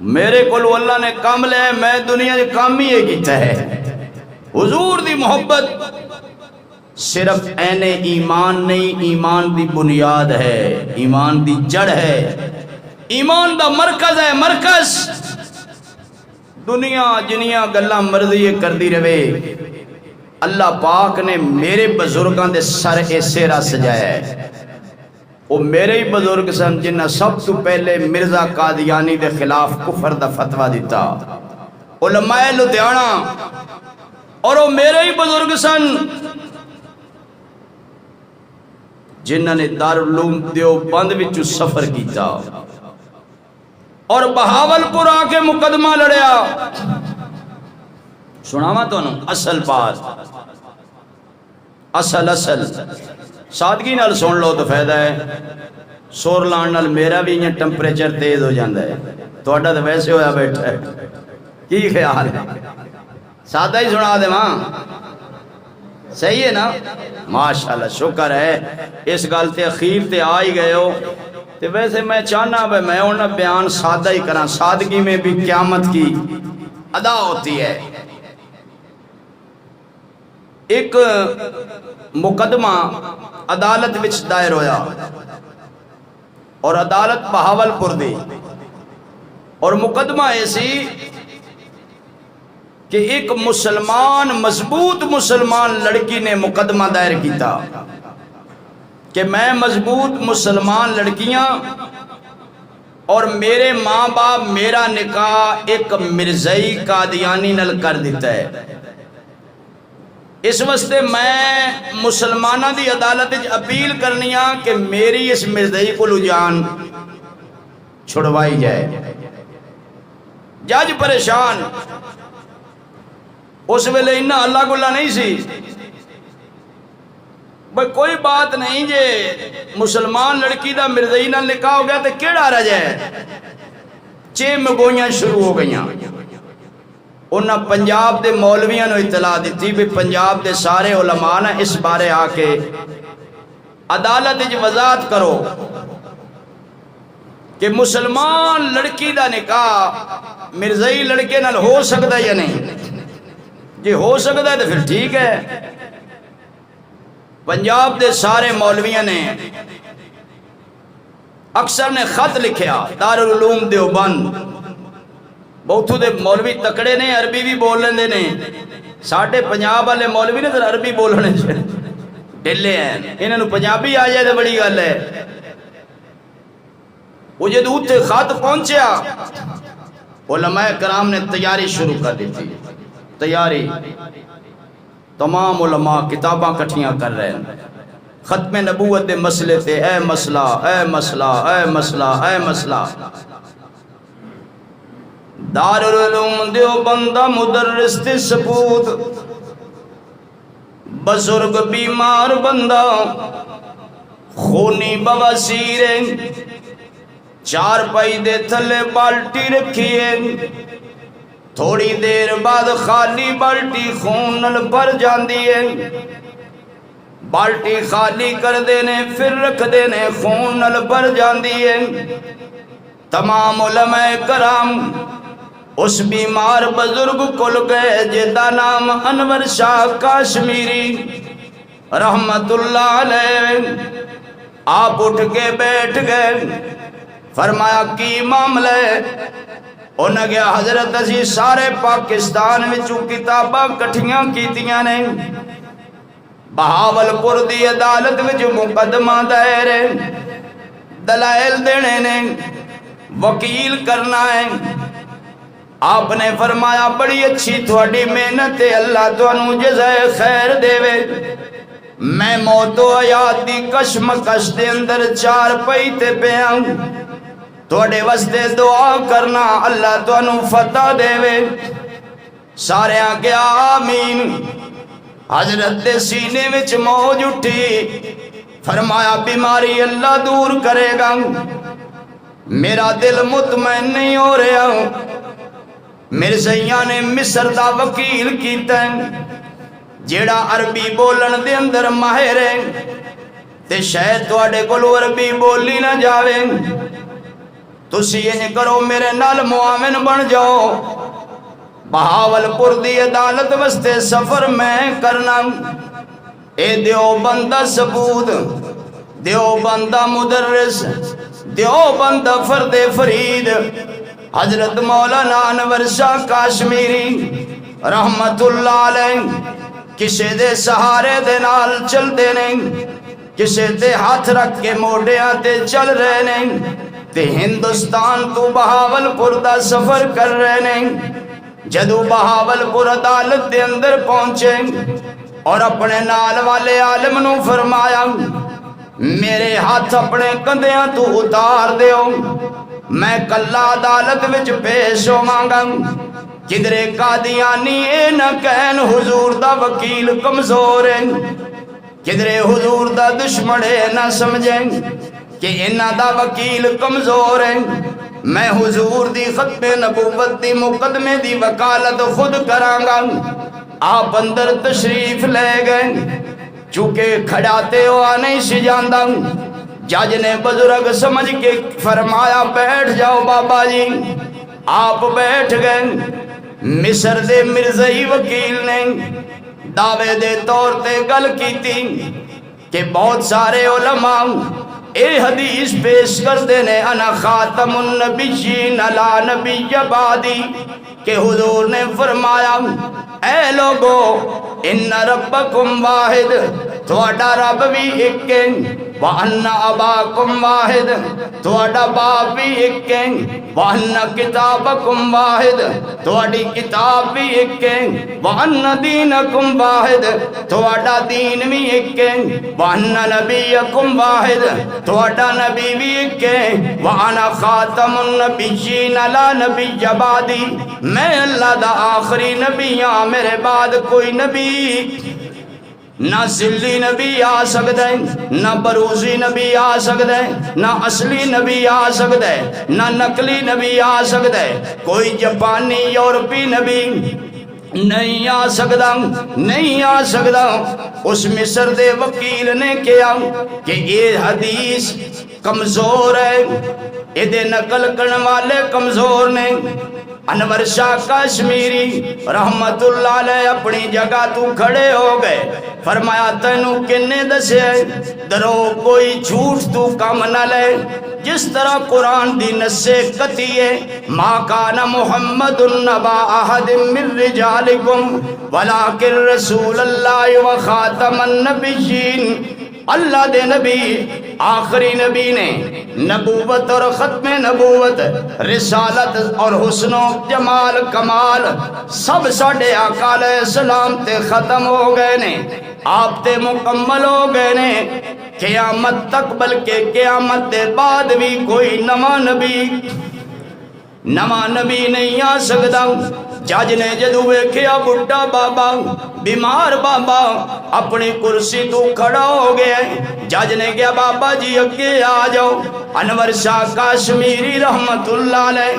میرے کول اللہ نے کام لے میں دنیا دے کام ہی یہ کیتا ہے حضور دی محبت صرف این ایمان نہیں ایمان دی بنیاد ہے ایمان دی جڑ ہے ایمان دا مرکز ہے مرکز دنیا جنیاں گلاں مرضی کر دی رہے اللہ پاک نے میرے بزرگاں دے سر ایسے رہ سجایا ہے وہ میرے ہی بزرگ سن جنہ سب تو پہلے مرزا قادیانی دے خلاف کفر دا فتوہ دیتا علماء لدھیانہ اور وہ میرے ہی بزرگ سن جنہ نے دارالعلوم دیوبند وچوں سفر کیتا اور بہاولپور آ کے مقدمہ لڑیا سناواں تو اصل بات اصل سادگی نال سن لو تو فائدہ ہے سور لان نال میرا بھی یہ ٹمپریچر تیز ہو جاندہ ہے تہاڈا تو ویسے ہویا بیٹھا ہے کی خیال ہے سادہ ہی سنا دے ماں صحیح ہے نا ماشاءاللہ شکر ہے اس گل تے اخیر تے آ ہی گئے ہو تے ویسے میں چاہنا بھائی میں انہاں بیان سادہ ہی کرا سادگی میں بھی قیامت کی ادا ہوتی ہے ایک مقدمہ عدالت وچ دائر ہویا اور عدالت بہاولپور دی اور مقدمہ ایسی کہ ایک مسلمان مضبوط مسلمان لڑکی نے مقدمہ دائر کیتا کہ میں مضبوط مسلمان لڑکیاں اور میرے ماں باپ میرا نکاح ایک مرزائی قادیانی نل کر دیتا ہے اس واسطے میں مسلمانہ دی عدالت اپیل کرنیاں کہ میری اس مرزائی کو لجان چھڑوائی جائے جج پریشان اس ویلے انہا اللہ کو اللہ نہیں سی بھئی کوئی بات نہیں جے مسلمان لڑکی دا مرزائی نال نکاح ہو گیا تو کیڑا رہ جائے چیم گوئیاں شروع ہو گئیاں انہاں پنجاب دے مولویاں نو اطلاع دیتی بھی پنجاب دے سارے علماء نے اس بارے آ کے عدالت وچ وضاحت کرو کہ مسلمان لڑکی دا نکاح مرزائی لڑکے نال ہو سکتا یا نہیں جی ہو سکتا ہے تو پھر ٹھیک ہے پنجاب دے سارے مولویاں نے اکثر نے خط لکھیا دارالعلوم دیوبند بہتو دے مولوی تکڑے نے عربی بھی بول لیندے نے ساڑھے پنجاب والے مولوی نے تو عربی بولنے سے ڈلے ہیں انہوں نے پنجابی آ جائے تو بڑی گل ہے وہ جب اتنے خط پہنچیا علماء کرام نے تیاری شروع کر دی تھی تیاری تمام علماء کتاباں کٹھیاں کر رہے ہیں ختم نبوت دے مسئلے تے اے مسئلہ اے مسئلہ اے مسئلہ اے مسئلہ دارالعلوم دیوبند مدرس تے سپوت بزرگ بیمار بندہ خونی بواسیر چار پائی دے تھلے بالٹی رکھیے تھوڑی دیر بعد خالی بالٹی خون نل بھر جاندی ہے بالٹی خالی کر دینے پھر رکھ دینے خون نل بھر جاندی ہے تمام علماء کرام اس بیمار بزرگ کل گئے جدا نام انور شاہ کاشمیری رحمت اللہ علیہ. آپ اٹھ کے بیٹھ گئے. فرمایا کی معاملہ ہے؟ انہیں گیا حضرت اسی سارے پاکستان وچوں کتاباں کٹھیاں کیتیاں نے، بہاول پور دی عدالت وچ مقدمہ دائر ہے، دلائل دینے نے، وکیل کرنا ہے. آپ نے فرمایا بڑی اچھی تھوڑی محنت ہے، اللہ تانوں جزائے خیر دے. میں موت و حیات دی کشمکش دے اندر چار پئی تے پیاں، تھوڑے واسطے دعا کرنا اللہ تانوں فتح دے. سارے آگے آمین. حضرت دے سینے وچ موج اٹھی. فرمایا بیماری اللہ دور کرے گا. میرا دل مطمئن نہیں ہو رہا. مرزائیاں نے مصر دا وکیل کیتا ہے جیڑا عربی بولن دے اندر ماہر ہے، تے شاید تواڈے کولوں عربی بولی نہ جاوے. تسی انج کرو میرے نال معاون بن جاؤ. بہاول پور دی عدالت واسطے سفر میں کرنا. اے دیوبندہ ثبوت، دیوبندہ مدرس، دیوبندہ فرد فرید حضرت مولانا انور شاہ کاشمیری رحمت اللہ علیہ کسے دے سہارے دے نال چل دے نہیں، کسے دے ہاتھ رکھ کے موڑیاں تے چل رہے نہیں، تے ہندوستان تو بہاول پور دا سفر کر رہے نہیں. جدو بہاول پور عدالت دے اندر پہنچے اور اپنے نال والے عالم نو فرمایا میرے ہاتھ اپنے کندیاں تو اتار دیو، میں کلا عدالت وچ پیش ہوواں گا. کدرے قادیانی اے نہ کہن حضور دا وکیل کمزور ہے، کدرے حضور دا دشمن اے نہ سمجھیں کہ انہاں دا وکیل کمزور ہے. میں حضور دی ختم نبوت دی مقدمے دی وکالت خود کراں گا. آپ اندر تشریف لے گئے. چونکہ کھڑاتے ہوا نہیں سی جاندا، جج نے بزرگ سمجھ کے فرمایا بیٹھ جاؤ بابا جی. آپ بیٹھ گئے. مصر دے مرزائی وکیل نے دعوے دے طور تے گل کی تھی کہ بہت سارے علماء اے حدیث پیش کر دینے انا خاتم النبیین لا نبی بعدی، کہ حضور نے فرمایا اے لوگو ان ربکم واحد، تھوڑا رب بھی ایک ہے، وَأَنَّ أَبَاكُمْ واحد، تھوڑا باپ بھی ایک ہے، وَأَنَّ كِتَابَكُمْ واحد، تھوڑی کتاب بھی ایک ہے، وَأَنَّ دِينَكُمْ واحد، تھوڑا دین بھی ایک ہے، وَأَنَّ نَبِيَّكُمْ واحد، تھوڑا نبی بھی ایک ہے، وَأَنَا خَاتَمُ النَّبِيِّينَ لَا نَبِيَّ بَعْدِي، میں اللہ دا آخری نبی ہاں، میرے بعد کوئی نبی نہ سلی نبی آ سکتا ہے، نہ بروزی نبی آ سکتا ہے، نہ اصلی نبی آ سکتا ہے، نہ نقلی نبی آ سکتا ہے. کوئی جاپانی یورپی نبی نہیں آ سکتا، نہیں آ سکتا. اس مصر دے وکیل نے کیا کہ یہ حدیث کمزور ہے، یہ نقل کرنے والے کمزور نے. انور شاہ کاشمیری رحمت اللہ علیہ اپنی جگہ تو کھڑے ہو گئے. فرمایا تینوں کنے دسے درو کوئی جھوٹ تو کم نہ لے. جس طرح قرآن دی نسے قطعی ہے ما کان محمد نبا احد من رجالکم ولکن رسول اللہ و خاتم النبیین، اللہ دے نبی آخری نبی نے نبوت اور ختم نبوت، رسالت اور حسن و جمال کمال سب ساڑھے آقا علیہ السلام تے ختم ہو گئے نے، آپ تے مکمل ہو گئے نے. قیامت تک بلکہ قیامت دے بعد بھی کوئی نواں نبی نہیں آ سکتا. جج نے جدو ویکھیا بڈھا بابا بیمار بابا اپنی کرسی تو کھڑا ہو گیا. جج نے کہا بابا جی اگے آ جاؤ. انور شاہ کاشمیری رحمت اللہ علیہ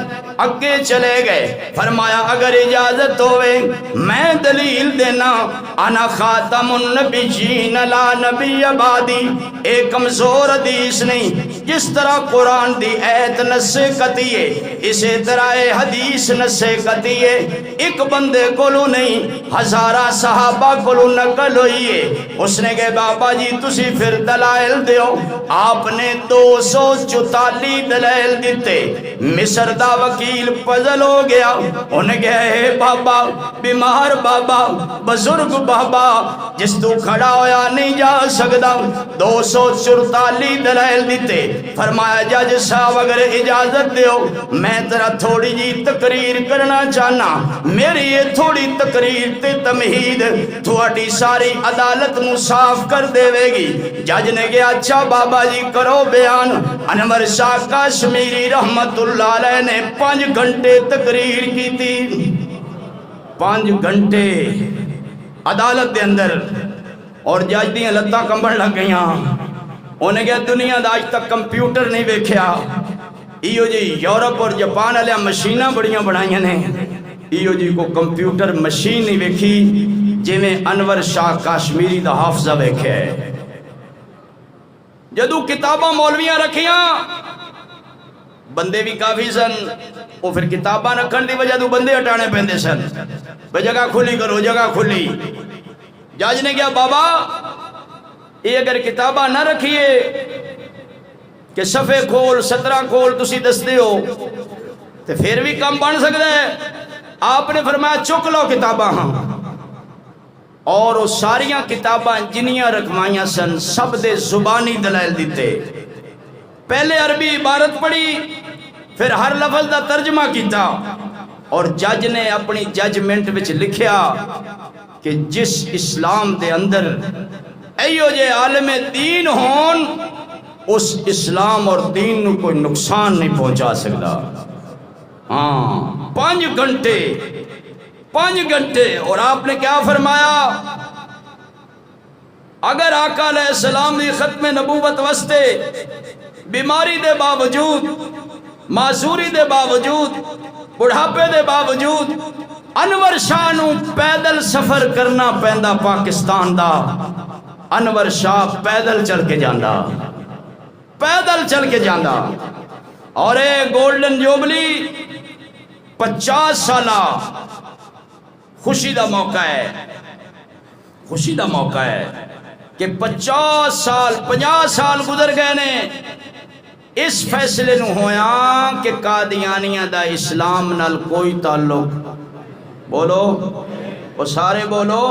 اگے چلے گئے. فرمایا اگر اجازت ہوئے میں دلیل دینا انا خاتم النبیین لا نبی بعدی. ایک کمزور حدیث نہیں، جس طرح قرآن دی ایت نس قطعی ہے، اسے اسی طرح حدیث نسے کتی ہے ایک بندے کولو نہیں ہزارہ صحابہ کولو نقل ہوئی ہے. اس نے کہا بابا جی تسی پھر دلائل دیو. آپ نے 244 دلائل دیتے. مصر دا وکیل پزل ہو گیا. انہیں کہا اے بابا بیمار بابا بزرگ بابا جس تو کھڑا ہویا نہیں جا سکتا. 244 دلائل دیتے. فرمایا جج صاحب اگر اجازت دیو میں تیرا تھوڑی جی تقریر کرنا چاہنا. میری یہ تھوڑی تقریر تے تمہید تھوڑی ساری عدالت نو صاف کر دے گی. جج نے کہا اچھا بابا جی کرو بیان. انور شاہ کشمیری رحمت اللہ علیہ نے 5 گھنٹے تقریر کی تھی. 5 گھنٹے عدالت دے اندر. اور جج دیاں لتاں کمبن لگ گئیاں. انہیں کہا دنیا دا آج تک کمپیوٹر نہیں ویکھیا. ایو جی یورپ اور جاپان والے مشیناں بڑیاں بنائیاں نے. ایو جی کو کمپیوٹر مشین نہیں ویکھی جی میں انور شاہ کشمیری دا حافظہ ویکھے. جدو کتاباں مولویاں رکھیاں بندے بھی کافی سن. وہ پھر کتاباں رکھن دی وجہ تو بندے ہٹانے پیندے سن. جگہ کھلی کرو جگہ کھلی. جج نے کہا بابا یہ اگر کتاباں نہ رکھیے کہ صفحے کھول 17 کھول تسی دستے ہو تو پھر بھی کم بن سکتا ہے. آپ نے فرمایا چک لو کتاباں. ہاں اور وہ ساریاں کتاباں جنیاں رکھوائیاں سن سب دے زبانی دلائل دیتے. پہلے عربی عبارت پڑھی پھر ہر لفظ دا ترجمہ کیتا. اور جج نے اپنی ججمنٹ وچ لکھیا کہ جس اسلام دے اندر ایو جے عالم دین ہون اس اسلام اور دین نو کوئی نقصان نہیں پہنچا سکتا. ہاں 5 گھنٹے 5 گھنٹے. اور آپ نے کیا فرمایا اگر آقا علیہ السلام دی ختم نبوت واسطے بیماری دے باوجود معذوری دے باوجود بڑھاپے دے باوجود انور شاہ نو پیدل سفر کرنا پیندا پاکستان دا. انور شاہ پیدل چل کے جاندا پیدل چل کے جاندا. اور اے گولڈن جوبلی 50 سالہ خوشی دا موقع ہے. خوشی دا موقع ہے کہ 50 سال گزر گئے نے. اس فیصلے نو ہویا کہ قادیانیاں دا اسلام نال کوئی تعلق. بولو وہ سارے بولو.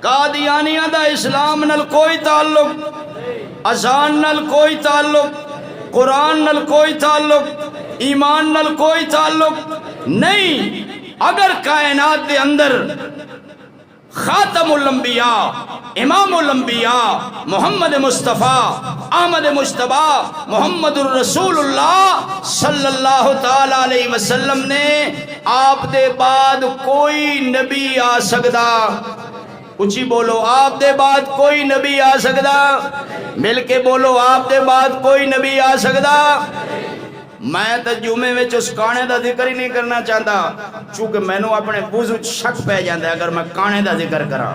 قادیانیاں دا اسلام نال کوئی تعلق. اذان نال کوئی تعلق. قرآن نال کوئی تعلق. ایمان نال کوئی تعلق نہیں. اگر کائنات دے اندر خاتم الانبیاء امام الانبیاء محمد مصطفیٰ احمد مجتبیٰ محمد الرسول اللہ صلی اللہ تعالی علیہ وسلم نے آپ دے بعد کوئی نبی آ سکدا. اچھی بولو آپ دے بعد کوئی نبی آ سکدا. مل کے بولو آپ دے بعد کوئی نبی آ سکدا. میں تو جمعے میں اس کانے دا ذکر ہی نہیں کرنا چاہتا چونکہ میں نو اپنے وضو شک پہ جاندے اگر میں کانے دا ذکر کرا.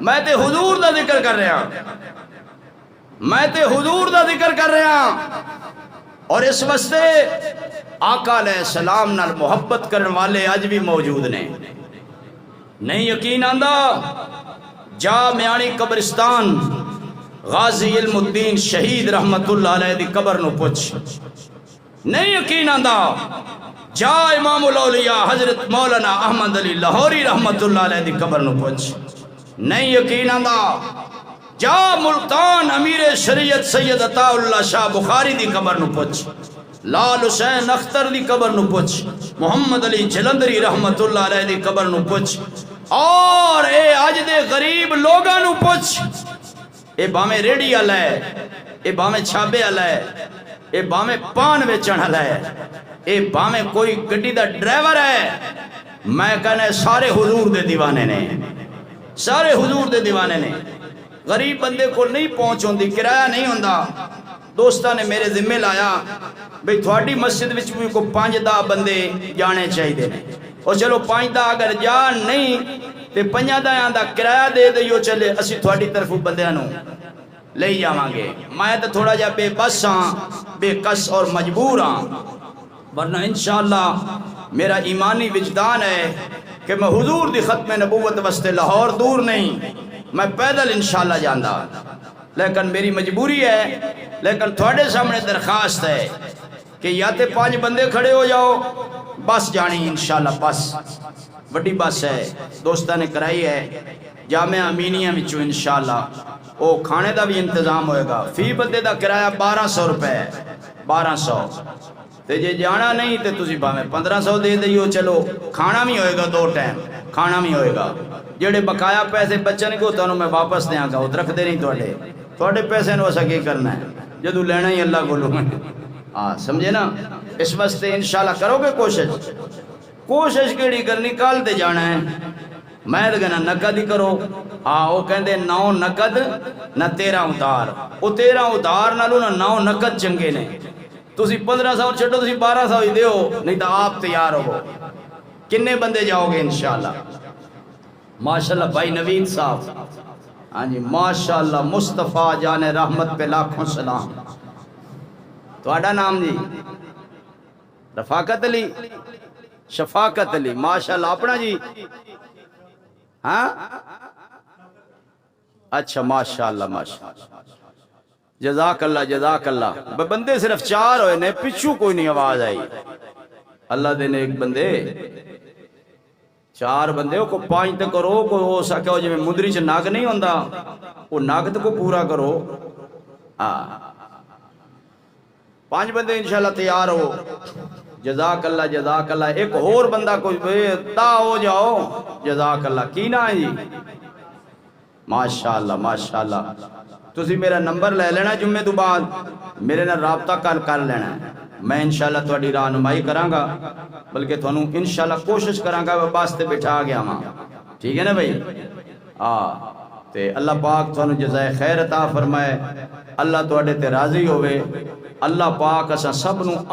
میں تے حضور دا ذکر کر رہا. میں تے حضور دا ذکر کر رہا. اور اس واسطے آقا علیہ السلام نال محبت کرنے والے اج بھی موجود نے. نہیں یقین آندا جا میانی قبرستان غازی علم الدین شہید رحمت اللہ علیہ دی قبر نو پوچھ. نہیں یقین آندا جا امام الاولیاء حضرت مولانا احمد علی لاہوری رحمت اللہ علیہ دی قبر نو پوچھ. نہیں یقین آندا جا ملتان امیر شریعت سید عطا اللہ شاہ بخاری دی قبر نو پوچھ. لال حسین اختر دی قبر نو پوچھ. محمد علی جلندری رحمت اللہ علیہ دی قبر نو پوچھ. اور اے اج دے غریب لوگاں نو پوچھ. اے باویں ریڑی والا ہے, اے باویں چھابے والا ہے, اے باویں پان ویچن والا ہے, اے باویں کوئی گڈی دا ڈرائیور ہے. میں کہنا سارے حضور دے دیوانے نے, سارے حضور دے دیوانے نے. غریب بندے کو نہیں پہنچ ہوندی, کرایہ نہیں ہوندا. دوستاں نے میرے ذمہ لایا بھئی تھوڑی مسجد وچ بھی کو 5-10 بندے جانے چاہیے نے. اور چلو 5-10 اگر جان نہیں تے 5-10 دا کرایہ دے دیو, چلے اسی تھوڑی طرف بندیاں نو لے جاواں گے. میں تے تھوڑا جا بے بس ہاں, بے کس اور مجبور ہاں. ورنہ انشاءاللہ میرا ایمانی وجدان ہے کہ میں حضور دی ختم نبوت واسطے لاہور دور نہیں، میں پیدل انشاءاللہ جاندہ، لیکن میری مجبوری ہے، لیکن تھوڑے سامنے درخواست ہے کہ یا تے 5 بندے کھڑے ہو جاؤ، بس جانی انشاءاللہ، بس بڑی بس ہے دوستہ نے کرائی ہے جامعہ امینیہ وچوں انشاءاللہ، او کھانے دا بھی انتظام ہوئے گا، فی بندے دا کرایہ 1200 روپے ہے، 1200 تے جے جانا نہیں تے تسی باویں 1500 دے دیو، چلو کھانا بھی ہوئے گا 2 ٹائم، کھانا بھی ہوئے گا، جڑے بقایا پیسے بچن گے تانوں میں واپس دیاں گا، وہ رکھ دے نہیں تھوڑے پیسے نو اسا کی کرنا ہے جدو لینا ہی اللہ کو لوں سمجھے نا، اس واسطے انشاءاللہ کرو گے کوشش کیڑی کرنی، کل تے جانا ہے، میں تو کہنا نقد ہی کرو، وہ کہندے 9 نقد نہ 13 ادھار، وہ 13 ادھار نالوں نہ 9 نقد چنگے نے، تسی 1500 چھڑو تسی 1200 ہی دیو، نہیں تو آپ تیار ہو، کنے بندے جاؤ گے انشاءاللہ؟ ماشاءاللہ بھائی نوید صاحب، ہاں جی ماشاءاللہ، مصطفیٰ جان رحمت پہ لاکھوں سلام، تہاڈا نام جی؟ رفاقت علی، شفاقت علی، ماشاءاللہ، اپنا جی؟ ہاں اچھا ماشاءاللہ ماشاءاللہ، جزاک اللہ جزاک اللہ، بندے صرف 4 ہوئے نے، پچھو کوئی نہیں آواز آئی، اللہ دینے ایک بندے 4 بندے کو 5 تک کرو، کوئی ہو سکے ہو جو مدری چ ناگ نہیں ہوندہ، وہ ناگ تک کو پورا کرو، 5 بندے انشاءاللہ تیار ہو، جزاک اللہ جزاک اللہ، ایک اور بندہ کوئی دا ہو جاؤ، جزاک اللہ، کی نا ہے جی؟ ماشاءاللہ ماشاءاللہ، تسی میرا نمبر لے لینا، جمعے تو بعد میرے نہ رابطہ کر لینا، میں انشاءاللہ تھوڑی رہنمائی کرانگا، بلکہ تھانوں انشاءاللہ کوشش کرانگا واسطے بٹھا گیا ماں، ٹھیک ہے نا بھائی؟ تے اللہ پاک تھانوں جزائے خیر عطا فرمائے، اللہ تواڈے تے راضی ہوئے، اللہ پاک اساں سب نوں